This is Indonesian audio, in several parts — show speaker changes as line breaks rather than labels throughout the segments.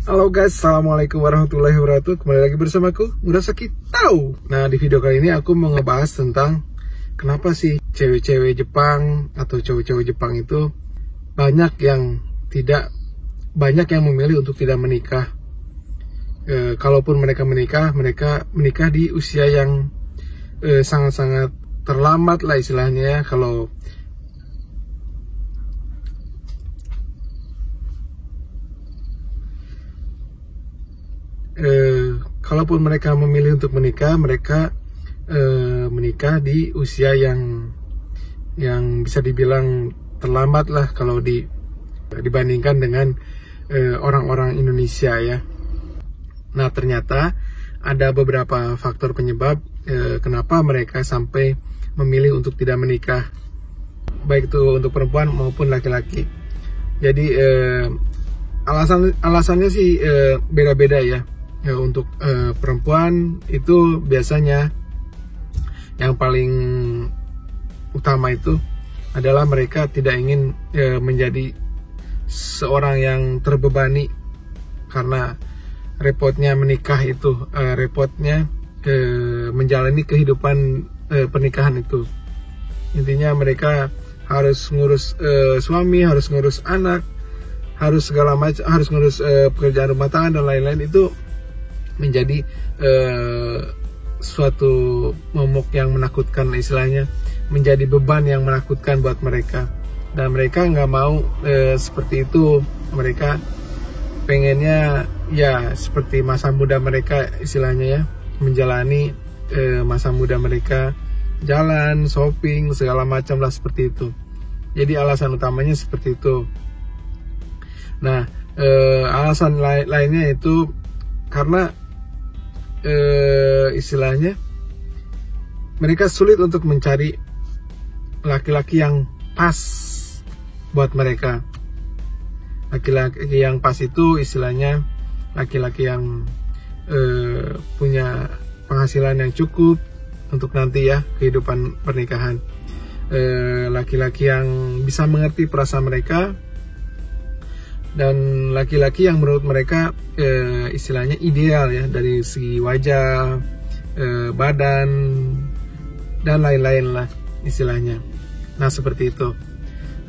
Halo guys, assalamualaikum warahmatullahi wabarakatuh. Kembali lagi bersamaku, Murasaki Tahu. Nah, di video kali ini aku mau ngebahas tentang kenapa sih cewek-cewek Jepang atau cowok-cowok Jepang itu banyak yang memilih untuk tidak menikah. Kalaupun mereka menikah di usia yang sangat-sangat terlambat lah istilahnya ya. Kalaupun mereka memilih untuk menikah, mereka menikah di usia yang bisa dibilang terlambat lah kalau dibandingkan dengan orang-orang Indonesia ya. Nah, ternyata ada beberapa faktor penyebab kenapa mereka sampai memilih untuk tidak menikah, baik itu untuk perempuan maupun laki-laki. Jadi alasannya sih beda-beda ya. Untuk perempuan itu biasanya yang paling utama itu adalah mereka tidak ingin menjadi seorang yang terbebani, karena repotnya menikah itu, repotnya menjalani kehidupan pernikahan itu. Intinya mereka harus ngurus suami, harus ngurus anak, harus segala macam, harus ngurus pekerjaan rumah tangga dan lain-lain. Itu menjadi suatu momok yang menakutkan istilahnya, menjadi beban yang menakutkan buat mereka, dan mereka nggak mau seperti itu. Mereka pengennya ya seperti masa muda mereka istilahnya ya, menjalani masa muda mereka, jalan, shopping, segala macam lah seperti itu. Jadi alasan utamanya seperti itu. Nah, alasan lainnya itu karena istilahnya mereka sulit untuk mencari laki-laki yang pas buat mereka. Laki-laki yang pas itu istilahnya laki-laki yang punya penghasilan yang cukup untuk nanti ya kehidupan pernikahan. Laki-laki yang bisa mengerti perasaan mereka, dan laki-laki yang menurut mereka istilahnya ideal ya, dari segi wajah, badan, dan lain-lain lah istilahnya. Nah, seperti itu.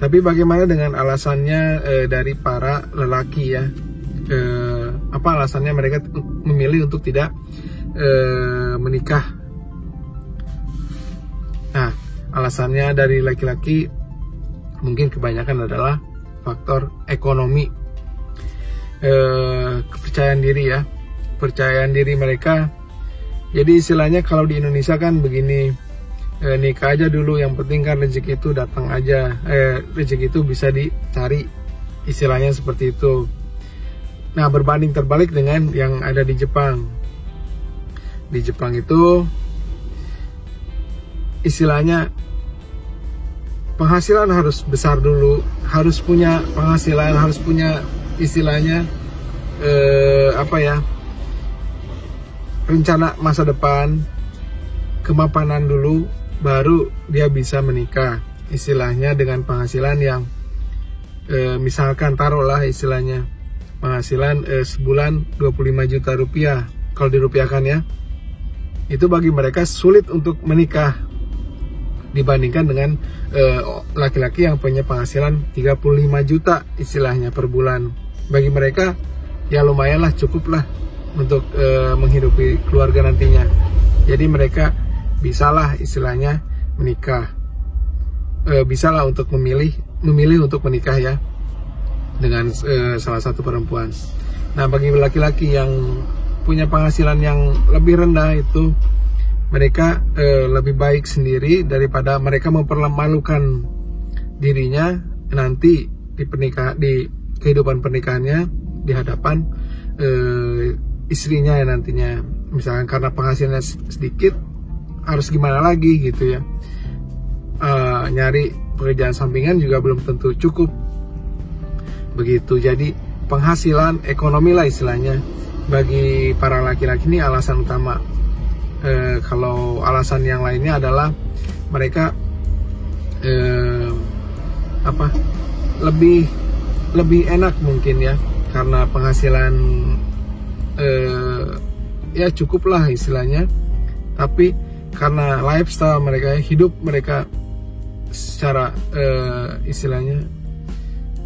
Tapi bagaimana dengan alasannya dari para lelaki ya? Apa alasannya mereka memilih untuk tidak menikah? Nah, alasannya dari laki-laki mungkin kebanyakan adalah faktor ekonomi, kepercayaan diri ya, kepercayaan diri mereka. Jadi istilahnya kalau di Indonesia kan begini, nikah aja dulu, yang penting kan rezeki itu datang aja, rezeki itu bisa dicari, istilahnya seperti itu. Nah, berbanding terbalik dengan yang ada di Jepang. Di Jepang itu istilahnya penghasilan harus besar dulu, harus punya penghasilan, harus punya istilahnya rencana masa depan, kemapanan dulu, baru dia bisa menikah. Istilahnya dengan penghasilan yang misalkan taruhlah istilahnya penghasilan sebulan 25 juta rupiah, kalau dirupiahkan ya, itu bagi mereka sulit untuk menikah dibandingkan dengan laki-laki yang punya penghasilan 35 juta istilahnya per bulan. Bagi mereka ya lumayan lah, cukup lah untuk menghidupi keluarga nantinya. Jadi mereka bisalah istilahnya menikah, bisalah untuk memilih untuk menikah ya dengan salah satu perempuan. Nah, bagi laki-laki yang punya penghasilan yang lebih rendah itu, mereka lebih baik sendiri daripada mereka mempermalukan dirinya nanti di kehidupan pernikahannya, di hadapan istrinya ya nantinya. Misalkan karena penghasilannya sedikit, harus gimana lagi gitu ya, nyari pekerjaan sampingan juga belum tentu cukup begitu. Jadi penghasilan ekonomi lah istilahnya bagi para laki-laki ini alasan utama. Kalau alasan yang lainnya adalah mereka lebih enak mungkin ya karena penghasilan ya cukup lah istilahnya, tapi karena lifestyle mereka, hidup mereka secara istilahnya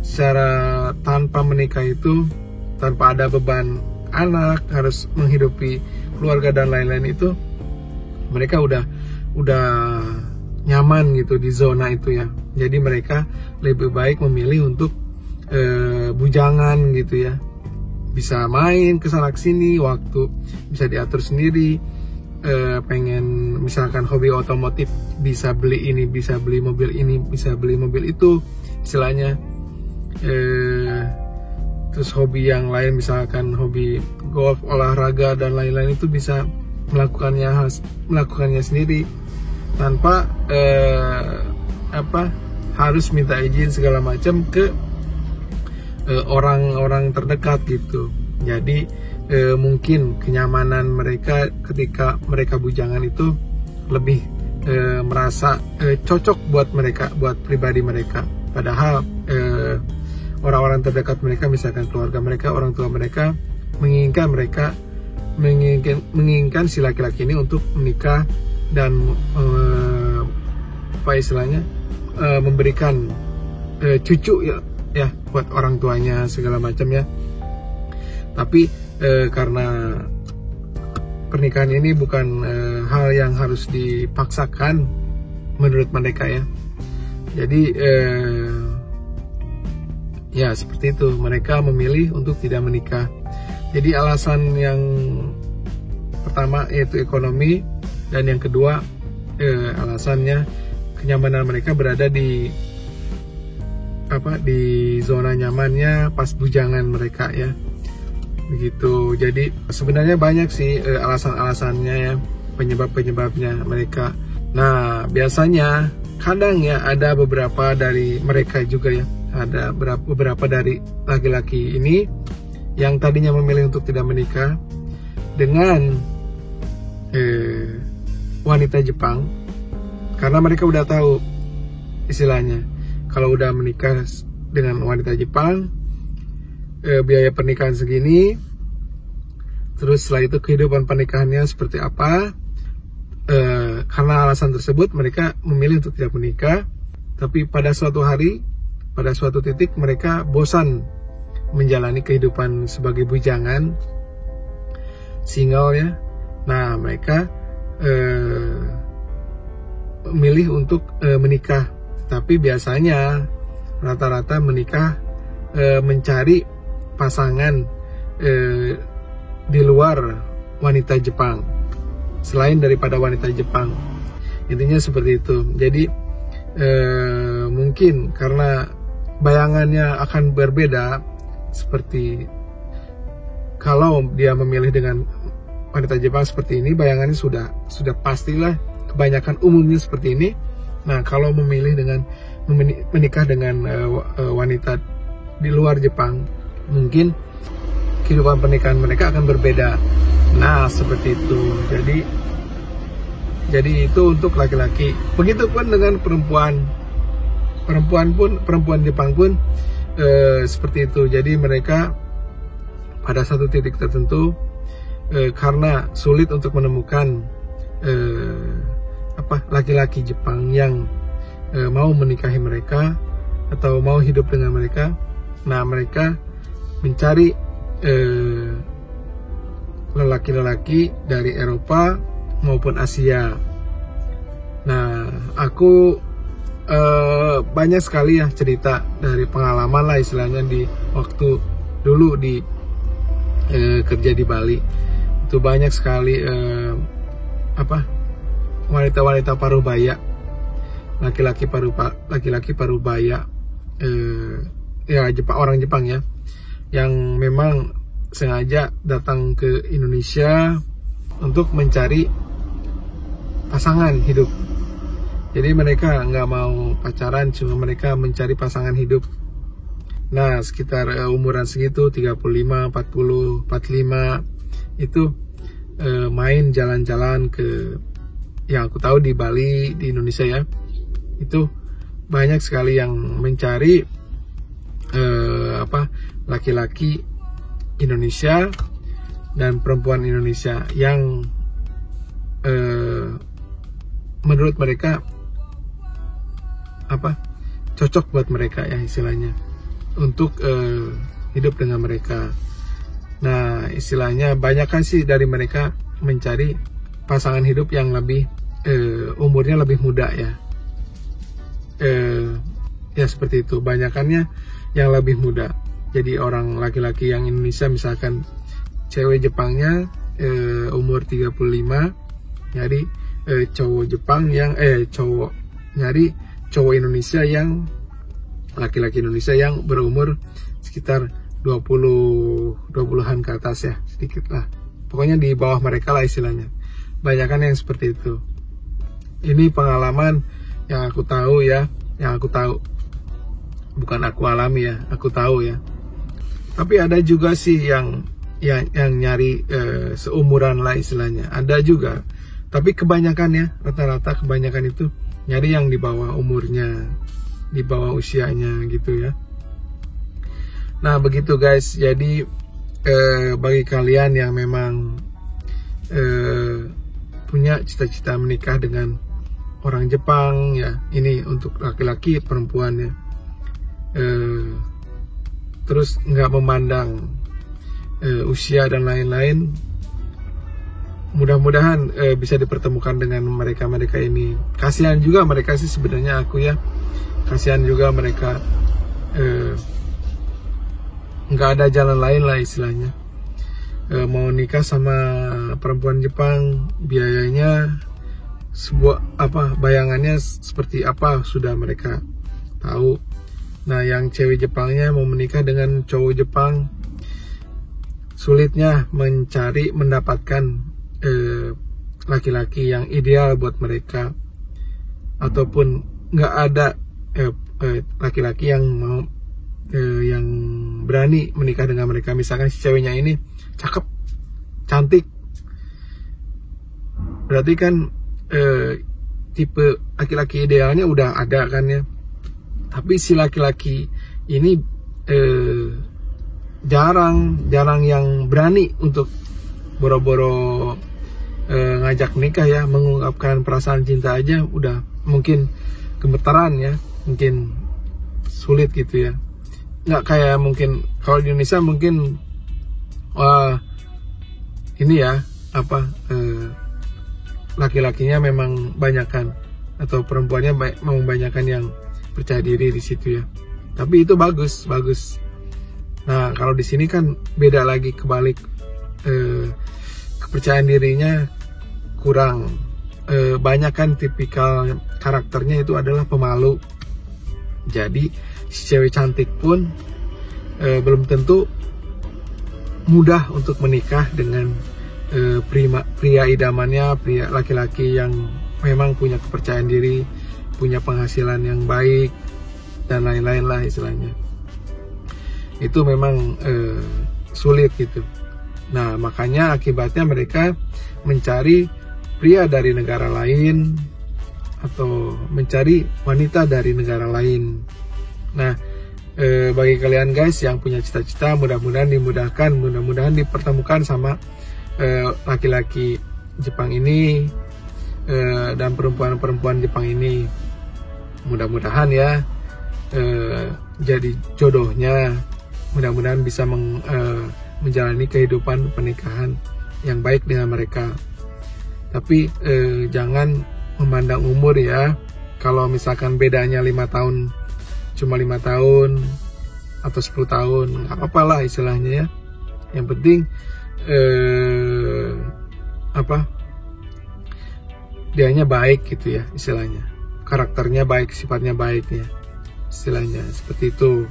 secara tanpa menikah itu, tanpa ada beban anak, harus menghidupi keluarga dan lain-lain, itu mereka udah nyaman gitu di zona itu ya. Jadi mereka lebih baik memilih untuk bujangan gitu ya, bisa main kesana kesini, waktu bisa diatur sendiri. Pengen misalkan hobi otomotif, bisa beli ini, bisa beli mobil ini, bisa beli mobil itu istilahnya. Terus hobi yang lain, misalkan hobi golf, olahraga dan lain-lain, itu bisa melakukannya sendiri tanpa harus minta izin segala macam ke orang-orang terdekat gitu. Jadi mungkin kenyamanan mereka ketika mereka bujangan itu lebih merasa cocok buat mereka, buat pribadi mereka. Padahal orang-orang terdekat mereka, misalkan keluarga mereka, orang tua mereka, menginginkan si laki-laki ini untuk menikah dan memberikan cucu ya buat orang tuanya segala macam ya. Tapi karena pernikahan ini bukan hal yang harus dipaksakan menurut mereka ya. Jadi ya seperti itu, mereka memilih untuk tidak menikah. Jadi alasan yang pertama yaitu ekonomi, dan yang kedua alasannya kenyamanan mereka berada di zona nyamannya pas bujangan mereka ya, begitu. Jadi sebenarnya banyak sih alasan-alasannya ya, penyebabnya mereka. Nah biasanya kadang ya ada beberapa dari mereka juga ya, ada beberapa dari laki-laki ini yang tadinya memilih untuk tidak menikah dengan wanita Jepang, karena mereka udah tahu istilahnya kalau udah menikah dengan wanita Jepang, biaya pernikahan segini, terus setelah itu kehidupan pernikahannya seperti apa. Karena alasan tersebut mereka memilih untuk tidak menikah. Tapi pada suatu hari, pada suatu titik mereka bosan menjalani kehidupan sebagai bujangan, single ya. Nah mereka memilih untuk menikah. Tapi biasanya rata-rata menikah mencari pasangan di luar wanita Jepang, selain daripada wanita Jepang. Intinya seperti itu. Jadi mungkin karena bayangannya akan berbeda, seperti kalau dia memilih dengan wanita Jepang seperti ini, bayangannya sudah pastilah kebanyakan umumnya seperti ini. Nah kalau memilih dengan menikah dengan wanita di luar Jepang, mungkin kehidupan pernikahan mereka akan berbeda. Nah seperti itu. Jadi itu untuk laki-laki. Begitupun dengan perempuan Jepang pun seperti itu. Jadi mereka pada satu titik tertentu, karena sulit untuk menemukan laki-laki Jepang yang mau menikahi mereka atau mau hidup dengan mereka. Nah mereka mencari lelaki-lelaki dari Eropa maupun Asia. Nah aku banyak sekali ya cerita dari pengalaman lah istilahnya, di waktu dulu di kerja di Bali itu banyak sekali wanita-wanita parubaya, laki-laki parubaya ya orang Jepang ya, yang memang sengaja datang ke Indonesia untuk mencari pasangan hidup. Jadi mereka nggak mau pacaran, cuma mereka mencari pasangan hidup. Nah sekitar umuran segitu 35, 40, 45 itu main jalan-jalan ke, yang aku tahu di Bali, di Indonesia ya, itu banyak sekali yang mencari laki-laki Indonesia dan perempuan Indonesia yang menurut mereka cocok buat mereka ya istilahnya untuk hidup dengan mereka. Nah istilahnya banyak kan sih dari mereka mencari pasangan hidup yang lebih umurnya lebih muda ya. Ya seperti itu, banyakannya yang lebih muda. Jadi orang laki-laki yang Indonesia misalkan cewek Jepangnya umur 35 nyari cowok Jepang yang nyari cowok Indonesia yang laki-laki Indonesia yang berumur sekitar 20-an ke atas ya, sedikit lah. Pokoknya di bawah mereka lah istilahnya. Banyakan yang seperti itu. Ini pengalaman yang aku tahu ya, bukan aku alami ya, aku tahu ya. Tapi ada juga sih yang nyari seumuran lah istilahnya, ada juga. Tapi kebanyakan ya, rata-rata kebanyakan itu nyari yang di bawah umurnya, di bawah usianya gitu ya. Nah begitu guys, jadi bagi kalian yang memang punya cita-cita menikah dengan orang Jepang ya, ini untuk laki-laki perempuan ya, terus nggak memandang usia dan lain-lain, mudah-mudahan bisa dipertemukan dengan mereka ini. Kasihan juga mereka sih sebenarnya, aku ya kasihan juga mereka, nggak ada jalan lain lah istilahnya. Mau nikah sama perempuan Jepang, biayanya bayangannya seperti apa sudah mereka tahu. Nah yang cewek Jepangnya mau menikah dengan cowok Jepang, sulitnya mendapatkan laki-laki yang ideal buat mereka, ataupun nggak ada laki-laki yang mau yang berani menikah dengan mereka. Misalkan si ceweknya ini cakep, cantik, berarti kan tipe laki-laki idealnya udah ada kan ya. Tapi si laki-laki ini jarang yang berani untuk boro-boro ngajak nikah ya, mengungkapkan perasaan cinta aja udah mungkin gemetaran ya, mungkin sulit gitu ya. Nggak kayak mungkin kalau di Indonesia mungkin ini ya laki-lakinya memang banyakan, atau perempuannya memang banyakan yang percaya diri di situ ya. Tapi itu bagus. Nah kalau di sini kan beda lagi, kebalik, kepercayaan dirinya kurang. Banyak kan tipikal karakternya itu adalah pemalu. Jadi si cewek cantik pun belum tentu mudah untuk menikah dengan pria idamannya, pria laki-laki yang memang punya kepercayaan diri, punya penghasilan yang baik dan lain-lain lah istilahnya. Itu memang sulit gitu. Nah makanya akibatnya mereka mencari pria dari negara lain atau mencari wanita dari negara lain. Nah bagi kalian guys yang punya cita-cita, mudah-mudahan dimudahkan, mudah-mudahan dipertemukan sama laki-laki Jepang ini dan perempuan-perempuan Jepang ini. Mudah-mudahan ya jadi jodohnya, mudah-mudahan bisa menjalani kehidupan pernikahan yang baik dengan mereka. Tapi jangan memandang umur ya. Kalau misalkan bedanya 5 tahun, cuma 5 tahun atau 10 tahun, nggak apa-apa lah istilahnya ya. Yang penting dianya baik gitu ya istilahnya, karakternya baik, sifatnya baik ya istilahnya, seperti itu.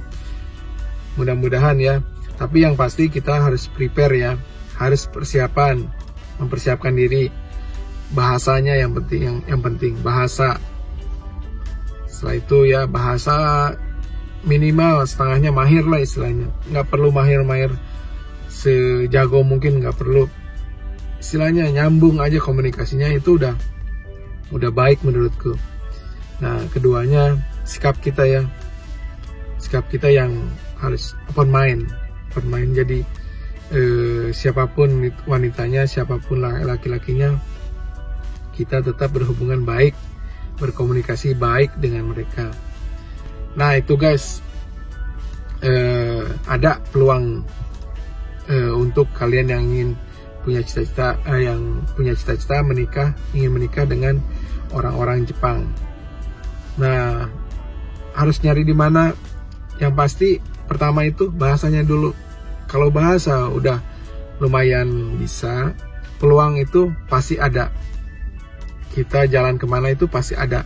Mudah-mudahan ya. Tapi yang pasti kita harus prepare ya, harus mempersiapkan diri. Bahasanya yang penting bahasa. Setelah itu ya bahasa minimal setengahnya mahir lah istilahnya. Nggak perlu mahir sejago mungkin, nggak perlu. Istilahnya nyambung aja komunikasinya, itu udah baik menurutku. Nah keduanya sikap kita yang harus open mind. Jadi siapapun wanitanya, siapapun laki-lakinya, kita tetap berhubungan baik, berkomunikasi baik dengan mereka. Nah itu guys, ada peluang untuk kalian yang ingin punya cita-cita, ingin menikah dengan orang-orang Jepang. Nah, harus nyari di mana? Yang pasti pertama itu bahasanya dulu. Kalau bahasa udah lumayan bisa, peluang itu pasti ada. Kita jalan kemana itu pasti ada.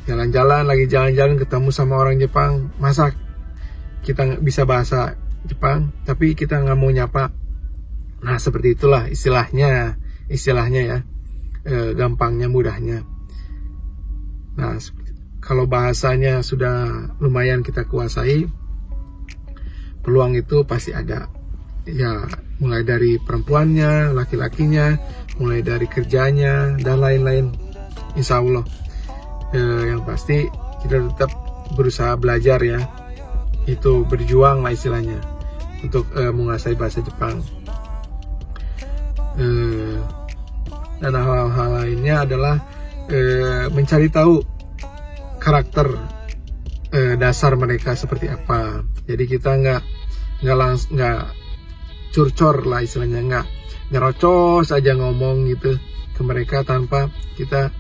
Jalan-jalan, lagi jalan-jalan ketemu sama orang Jepang, masa kita nggak bisa bahasa Jepang, tapi kita nggak mau nyapa. Nah seperti itulah istilahnya ya, gampangnya, mudahnya. Nah kalau bahasanya sudah lumayan kita kuasai, peluang itu pasti ada. Ya mulai dari perempuannya, laki-lakinya, mulai dari kerjanya dan lain-lain. Insya Allah. Yang pasti kita tetap berusaha belajar ya, itu berjuang lah istilahnya untuk menguasai bahasa Jepang. Dan hal-hal lainnya adalah mencari tahu karakter dasar mereka seperti apa. Jadi kita nggak curcor lah istilahnya, nggak nyerocos aja ngomong gitu ke mereka tanpa kita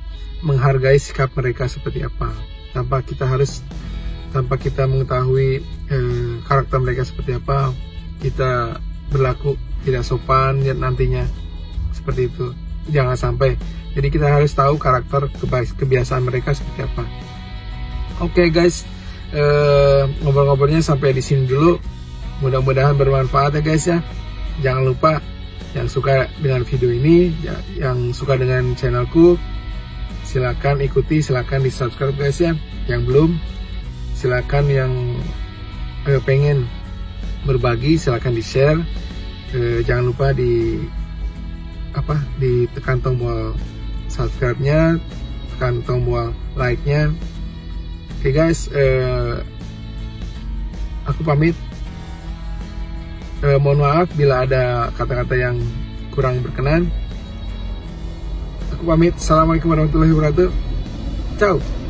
menghargai sikap mereka seperti apa, tanpa kita mengetahui karakter mereka seperti apa, kita berlaku tidak sopan nantinya, seperti itu. Jangan sampai. Jadi kita harus tahu karakter kebiasaan mereka seperti apa. Oke guys, ngobrol-ngobrolnya sampai di sini dulu. Mudah-mudahan bermanfaat ya guys ya. Jangan lupa yang suka dengan video ini, yang suka dengan channelku, silakan ikuti, silakan di subscribe guys ya. Yang belum, silakan yang pengen berbagi, silakan di share. Jangan lupa ditekan tombol subscribe-nya, tekan tombol like-nya. Oke guys, aku pamit. Mohon maaf bila ada kata-kata yang kurang berkenan. Aku pamit. Assalamualaikum warahmatullahi wabarakatuh. Ciao.